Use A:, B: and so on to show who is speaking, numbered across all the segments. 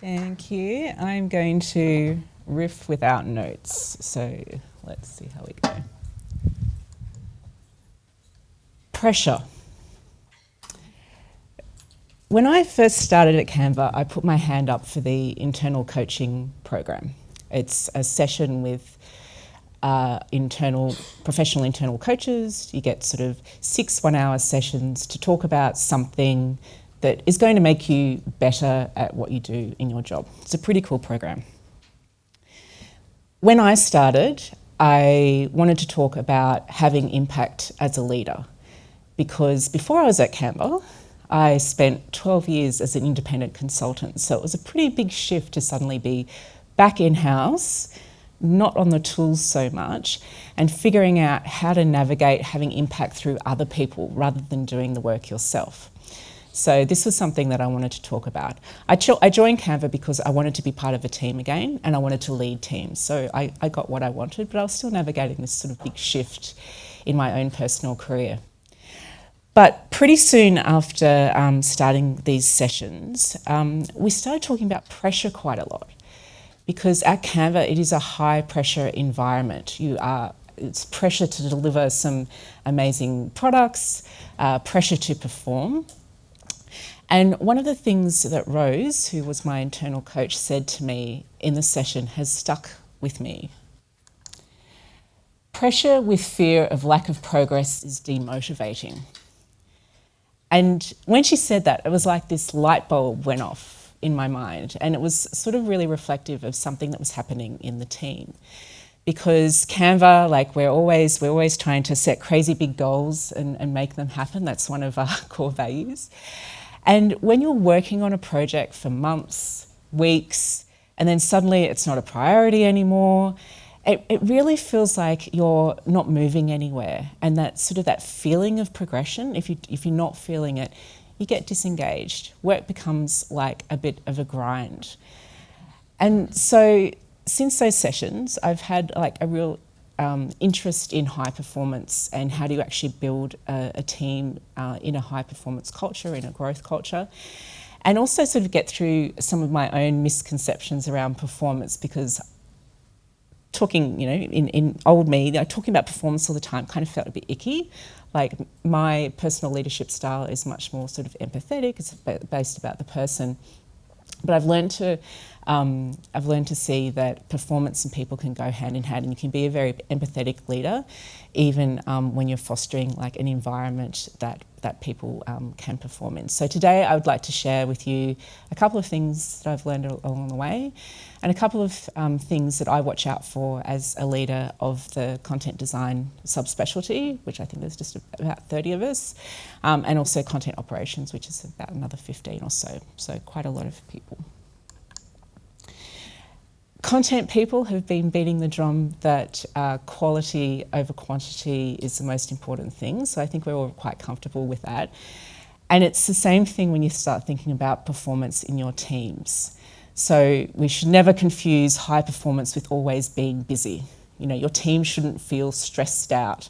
A: Thank you. I'm going to riff without notes, so let's see how we go. Pressure. When I first started at Canva, I put my hand up for the internal coaching program. It's a session with professional internal coaches. You get sort of 6 one-hour sessions to talk about something that is going to make you better at what you do in your job. It's a pretty cool program. When I started, I wanted to talk about having impact as a leader, because before I was at Canva, I spent 12 years as an independent consultant. So it was a pretty big shift to suddenly be back in-house, not on the tools so much, and figuring out how to navigate having impact through other people rather than doing the work yourself. So this was something that I wanted to talk about. I joined Canva because I wanted to be part of a team again, and I wanted to lead teams. So I got what I wanted, but I was still navigating this sort of big shift in my own personal career. But pretty soon after starting these sessions, we started talking about pressure quite a lot, because at Canva, it is a high pressure environment. It's pressure to deliver some amazing products, pressure to perform. And one of the things that Rose, who was my internal coach, said to me in the session has stuck with me. Pressure with fear of lack of progress is demotivating. And when she said that, it was like this light bulb went off in my mind, and it was sort of really reflective of something that was happening in the team. Because Canva, like we're always trying to set crazy big goals and make them happen. That's one of our core values. And when you're working on a project for months, weeks, and then suddenly it's not a priority anymore, it really feels like you're not moving anywhere. And that sort of that feeling of progression, if you're not feeling it, you get disengaged. Work becomes like a bit of a grind. And so since those sessions, I've had like a real interest in high performance and how do you actually build a team in a high performance culture, in a growth culture, and also sort of get through some of my own misconceptions around performance, because talking, in old me, talking about performance all the time kind of felt a bit icky. Like my personal leadership style is much more sort of empathetic, it's based about the person. But I've learned to see that performance and people can go hand in hand, and you can be a very empathetic leader, even when you're fostering like an environment that people can perform in. So today I would like to share with you a couple of things that I've learned along the way, and a couple of things that I watch out for as a leader of the content design subspecialty, which I think there's just about 30 of us, and also content operations, which is about another 15 or so. So quite a lot of people. Content people have been beating the drum that quality over quantity is the most important thing. So I think we're all quite comfortable with that. And it's the same thing when you start thinking about performance in your teams. So we should never confuse high performance with always being busy. Your team shouldn't feel stressed out,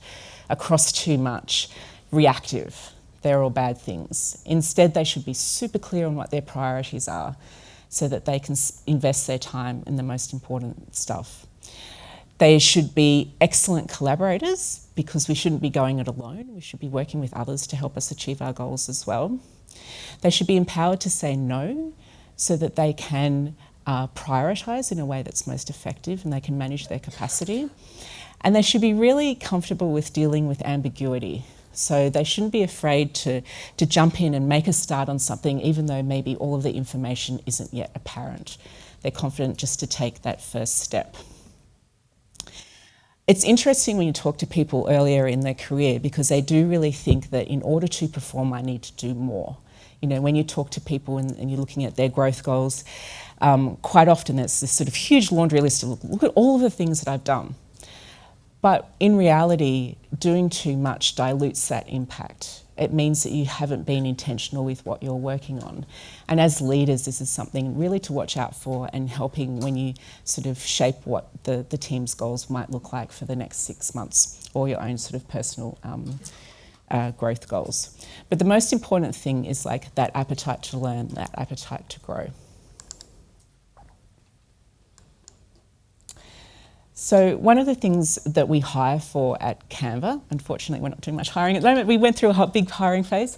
A: across too much, reactive. They're all bad things. Instead, they should be super clear on what their priorities are, so that they can invest their time in the most important stuff. They should be excellent collaborators, because we shouldn't be going it alone. We should be working with others to help us achieve our goals as well. They should be empowered to say no, so that they can prioritise in a way that's most effective and they can manage their capacity. And they should be really comfortable with dealing with ambiguity. So they shouldn't be afraid to jump in and make a start on something, even though maybe all of the information isn't yet apparent. They're confident just to take that first step. It's interesting when you talk to people earlier in their career, because they do really think that in order to perform, I need to do more. When you talk to people and you're looking at their growth goals, quite often it's this sort of huge laundry list of, look at all of the things that I've done. But in reality, doing too much dilutes that impact. It means that you haven't been intentional with what you're working on. And as leaders, this is something really to watch out for, and helping when you sort of shape what the team's goals might look like for the next 6 months, or your own sort of personal growth goals. But the most important thing is like that appetite to learn, that appetite to grow. So one of the things that we hire for at Canva, unfortunately we're not doing much hiring at the moment, we went through a big hiring phase,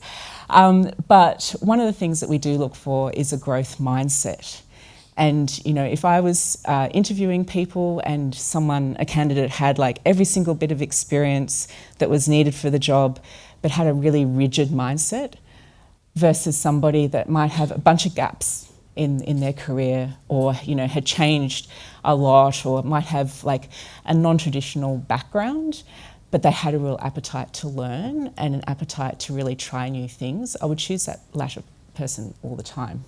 A: but one of the things that we do look for is a growth mindset. And if I was interviewing people and a candidate had like every single bit of experience that was needed for the job, but had a really rigid mindset, versus somebody that might have a bunch of gaps in their career, or had changed a lot, or might have like a non-traditional background, but they had a real appetite to learn and an appetite to really try new things, I would choose that latter person all the time.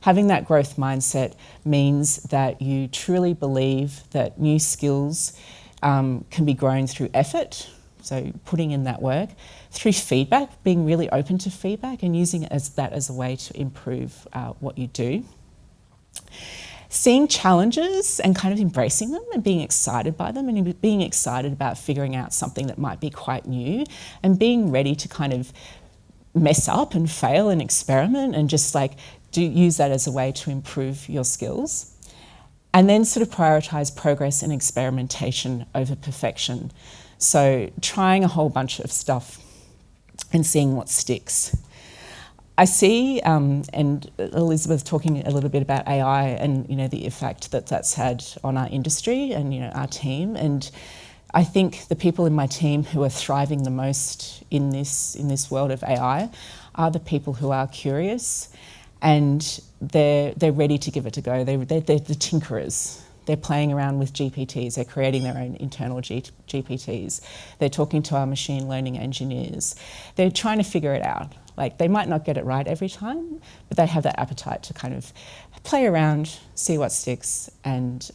A: Having that growth mindset means that you truly believe that new skills can be grown through effort, so putting in that work, through feedback, being really open to feedback and using it as a way to improve what you do. Seeing challenges and kind of embracing them and being excited by them, and being excited about figuring out something that might be quite new, and being ready to kind of mess up and fail and experiment and just like use that as a way to improve your skills. And then sort of prioritise progress and experimentation over perfection. So trying a whole bunch of stuff and seeing what sticks. I see, and Elizabeth talking a little bit about AI and the effect that that's had on our industry and our team. And I think the people in my team who are thriving the most in this world of AI are the people who are curious, and they're ready to give it a go. They're the tinkerers. They're playing around with GPTs. They're creating their own internal GPTs. They're talking to our machine learning engineers. They're trying to figure it out. Like, they might not get it right every time, but they have that appetite to kind of play around, see what sticks, and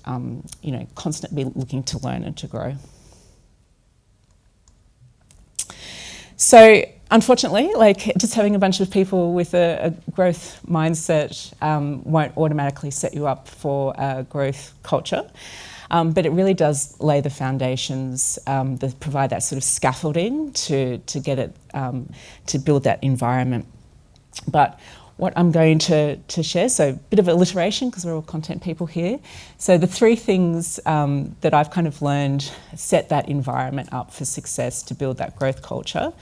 A: constantly looking to learn and to grow. So unfortunately, just having a bunch of people with a growth mindset won't automatically set you up for a growth culture, but it really does lay the foundations, that provide that sort of scaffolding to get it, to build that environment. But what I'm going to share, so a bit of alliteration because we're all content people here. So the three things that I've kind of learned set that environment up for success to build that growth culture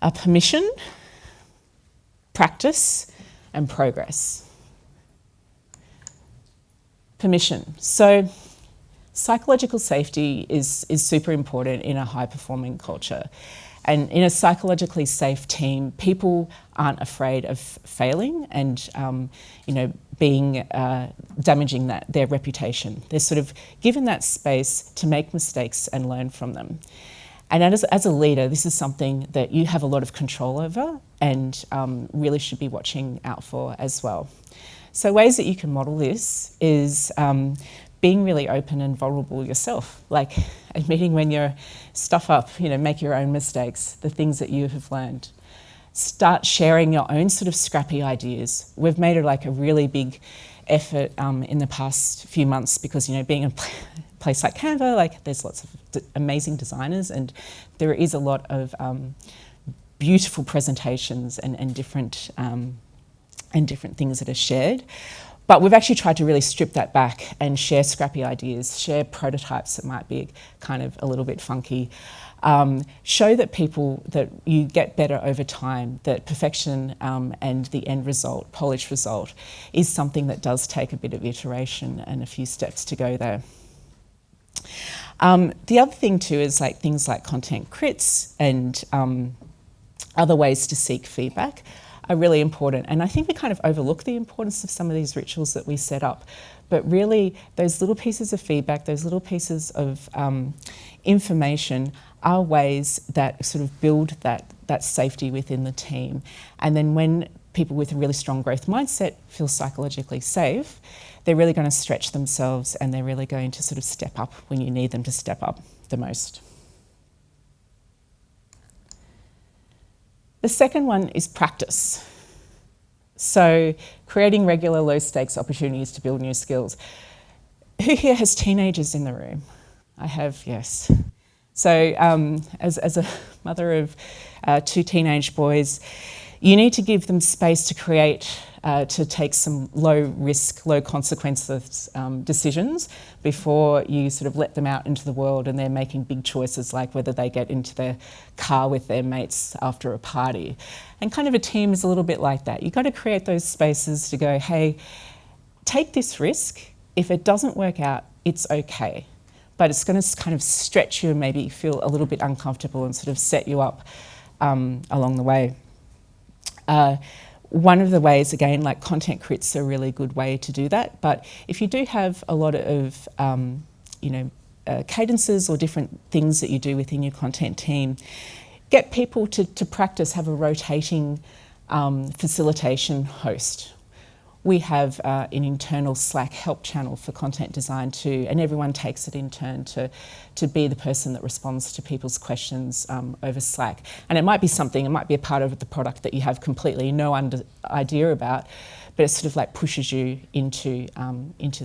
A: are permission, practice, and progress. Permission. So psychological safety is super important in a high-performing culture. And in a psychologically safe team, people aren't afraid of failing and, being damaging their reputation. They're sort of given that space to make mistakes and learn from them. And as a leader, this is something that you have a lot of control over and really should be watching out for as well. So ways that you can model this is being really open and vulnerable yourself, like admitting when you're stuff up, make your own mistakes, the things that you have learned. Start sharing your own sort of scrappy ideas. We've made it like a really big effort in the past few months because, being a place like Canva, there's lots of amazing designers and there is a lot of beautiful presentations and different things that are shared. But we've actually tried to really strip that back and share scrappy ideas, share prototypes that might be kind of a little bit funky, show that that you get better over time, that perfection and the end result, polished result, is something that does take a bit of iteration and a few steps to go there. The other thing too is things like content crits and other ways to seek feedback are really important. And I think we kind of overlook the importance of some of these rituals that we set up. But really, those little pieces of feedback, those little pieces of information are ways that sort of build that safety within the team. And then when people with a really strong growth mindset feel psychologically safe, they're really going to stretch themselves and they're really going to sort of step up when you need them to step up the most. The second one is practice. So creating regular low-stakes opportunities to build new skills. Who here has teenagers in the room? I have, yes. So as a mother of two teenage boys, you need to give them space to create to take some low risk, low consequences decisions before you sort of let them out into the world and they're making big choices like whether they get into their car with their mates after a party. And kind of a team is a little bit like that. You've got to create those spaces to go, hey, take this risk. If it doesn't work out, it's okay. But it's going to kind of stretch you and maybe feel a little bit uncomfortable and sort of set you up along the way. One of the ways, again, like content crits are a really good way to do that. But if you do have a lot of, cadences or different things that you do within your content team, get people to practice, have a rotating facilitation host. We have an internal Slack help channel for content design too, and everyone takes it in turn to be the person that responds to people's questions over Slack. And it might be something, it might be a part of the product that you have completely no idea about, but it sort of like pushes you into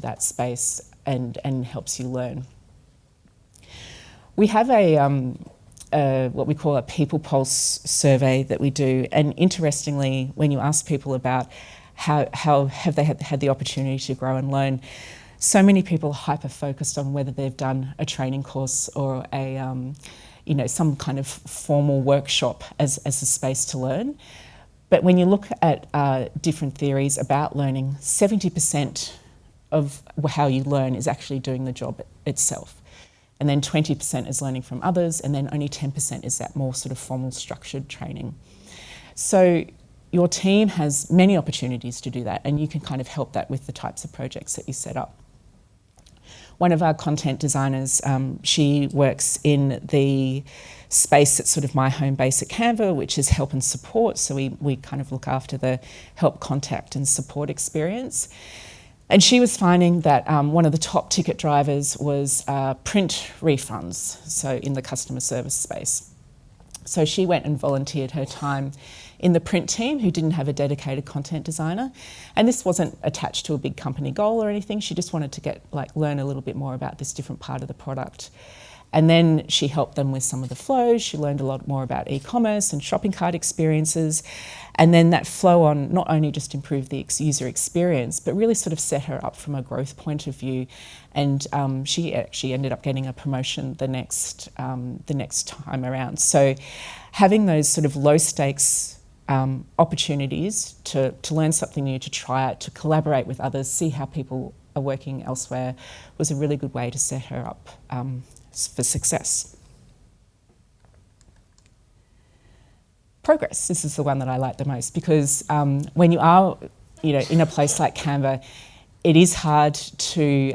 A: that space and helps you learn. We have what we call a People Pulse survey that we do, and interestingly, when you ask people about how have they had the opportunity to grow and learn, so many people are hyper-focused on whether they've done a training course or some kind of formal workshop as a space to learn. But when you look at different theories about learning, 70% of how you learn is actually doing the job itself. And then 20% is learning from others, and then only 10% is that more sort of formal structured training. So your team has many opportunities to do that, and you can kind of help that with the types of projects that you set up. One of our content designers, she works in the space that's sort of my home base at Canva, which is help and support. So we kind of look after the help, contact and support experience. And she was finding that one of the top ticket drivers was print refunds, so in the customer service space. So she went and volunteered her time in the print team, who didn't have a dedicated content designer. And this wasn't attached to a big company goal or anything. She just wanted to learn a little bit more about this different part of the product. And then she helped them with some of the flows. She learned a lot more about e-commerce and shopping cart experiences. And then that flow on not only just improved the user experience, but really sort of set her up from a growth point of view. And she actually ended up getting a promotion the next time around. So having those sort of low stakes opportunities to learn something new, to try it, to collaborate with others, see how people are working elsewhere, was a really good way to set her up for success. Progress, this is the one that I like the most, because when you are in a place like Canva, it is hard to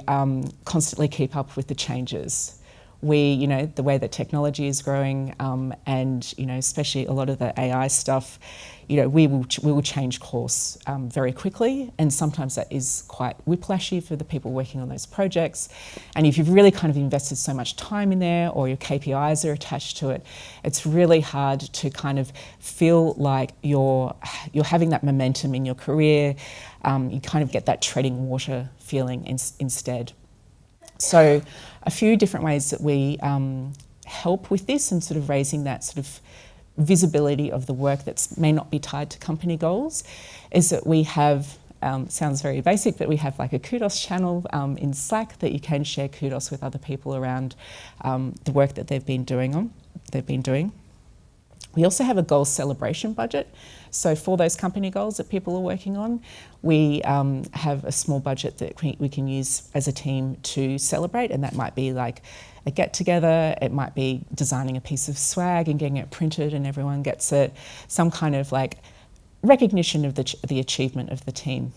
A: constantly keep up with the changes. The way that technology is growing, and especially a lot of the AI stuff, we will change course very quickly, and sometimes that is quite whiplashy for the people working on those projects. And if you've really kind of invested so much time in there, or your KPIs are attached to it, it's really hard to kind of feel like you're having that momentum in your career. You kind of get that treading water feeling instead. So a few different ways that we help with this and sort of raising that sort of visibility of the work that may not be tied to company goals is that we have, sounds very basic, but we have like a kudos channel in Slack that you can share kudos with other people around the work that they've been doing. We also have a goals celebration budget. So for those company goals that people are working on, we have a small budget that we can use as a team to celebrate, and that might be like a get-together, it might be designing a piece of swag and getting it printed and everyone gets it, some kind of like recognition of the achievement of the team.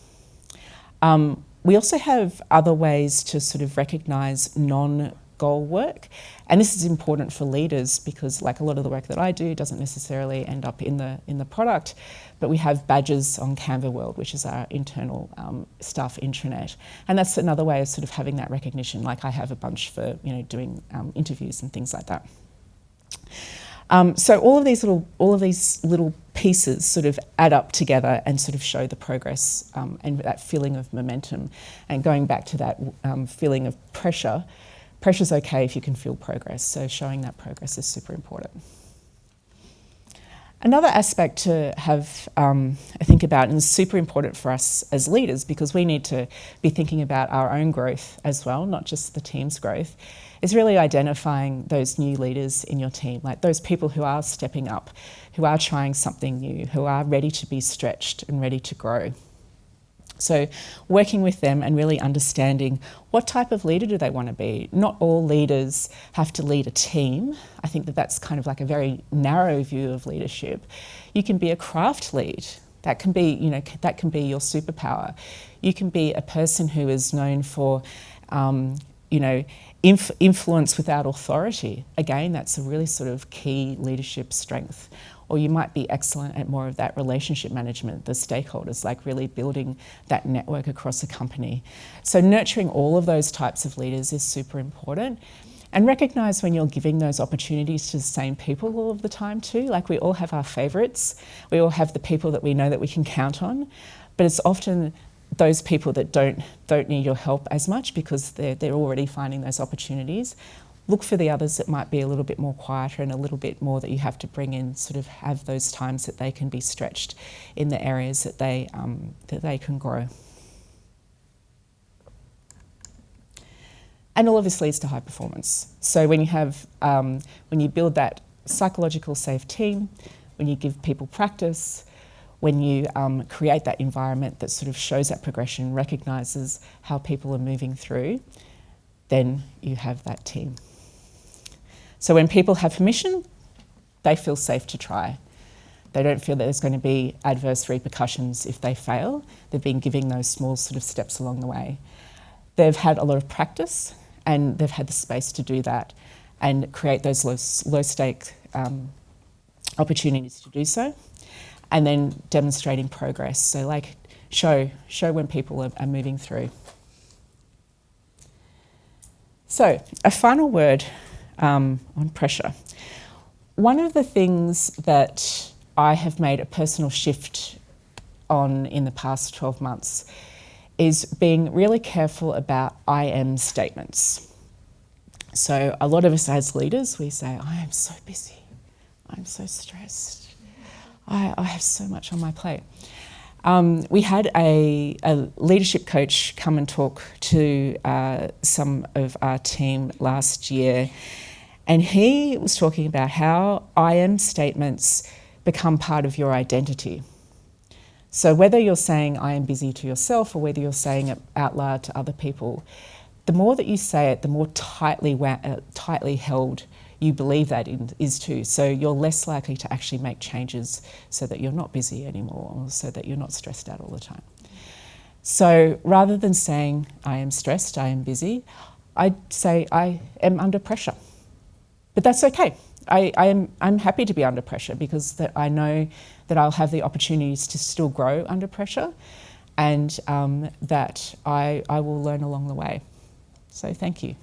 A: We also have other ways to sort of recognise non-goal work, and this is important for leaders because like a lot of the work that I do doesn't necessarily end up in the product, but we have badges on Canva World, which is our internal staff intranet, and that's another way of sort of having that recognition. Like I have a bunch for doing interviews and things like that. So all of these little pieces sort of add up together and sort of show the progress and that feeling of momentum. And going back to that feeling of pressure, pressure's okay if you can feel progress. So showing that progress is super important. Another aspect to have a think about, and is super important for us as leaders, because we need to be thinking about our own growth as well, not just the team's growth, is really identifying those new leaders in your team, like those people who are stepping up, who are trying something new, who are ready to be stretched and ready to grow. So working with them and really understanding what type of leader do they want to be. Not all leaders have to lead a team. I think that that's kind of like a very narrow view of leadership. You can be a craft lead. That can be, that can be your superpower. You can be a person who is known for, influence without authority. Again, that's a really sort of key leadership strength. Or you might be excellent at more of that relationship management, the stakeholders, like really building that network across a company. So nurturing all of those types of leaders is super important. And recognise when you're giving those opportunities to the same people all of the time too. Like, we all have our favourites. We all have the people that we know that we can count on. But it's often those people that don't need your help as much because they're already finding those opportunities. Look for the others that might be a little bit more quieter and a little bit more that you have to bring in, sort of have those times that they can be stretched in the areas that they can grow. And all of this leads to high performance. So when you build that psychological safe team, when you give people practice, when you create that environment that sort of shows that progression, recognises how people are moving through, then you have that team. So when people have permission, they feel safe to try. They don't feel that there's going to be adverse repercussions if they fail. They've been giving those small sort of steps along the way. They've had a lot of practice and they've had the space to do that and create those low-stake opportunities to do so. And then demonstrating progress. So like show when people are moving through. So a final word on pressure. One of the things that I have made a personal shift on in the past 12 months is being really careful about I am statements. So a lot of us as leaders, we say, I am so busy, I'm so stressed, I have so much on my plate. We had a leadership coach come and talk to some of our team last year, and he was talking about how I am statements become part of your identity. So whether you're saying I am busy to yourself or whether you're saying it out loud to other people, the more that you say it, the more tightly held you believe that is too. So you're less likely to actually make changes so that you're not busy anymore or so that you're not stressed out all the time. So rather than saying I am stressed, I am busy, I'd say I am under pressure. But that's okay. I'm happy to be under pressure because I know that I'll have the opportunities to still grow under pressure and that I will learn along the way. So thank you.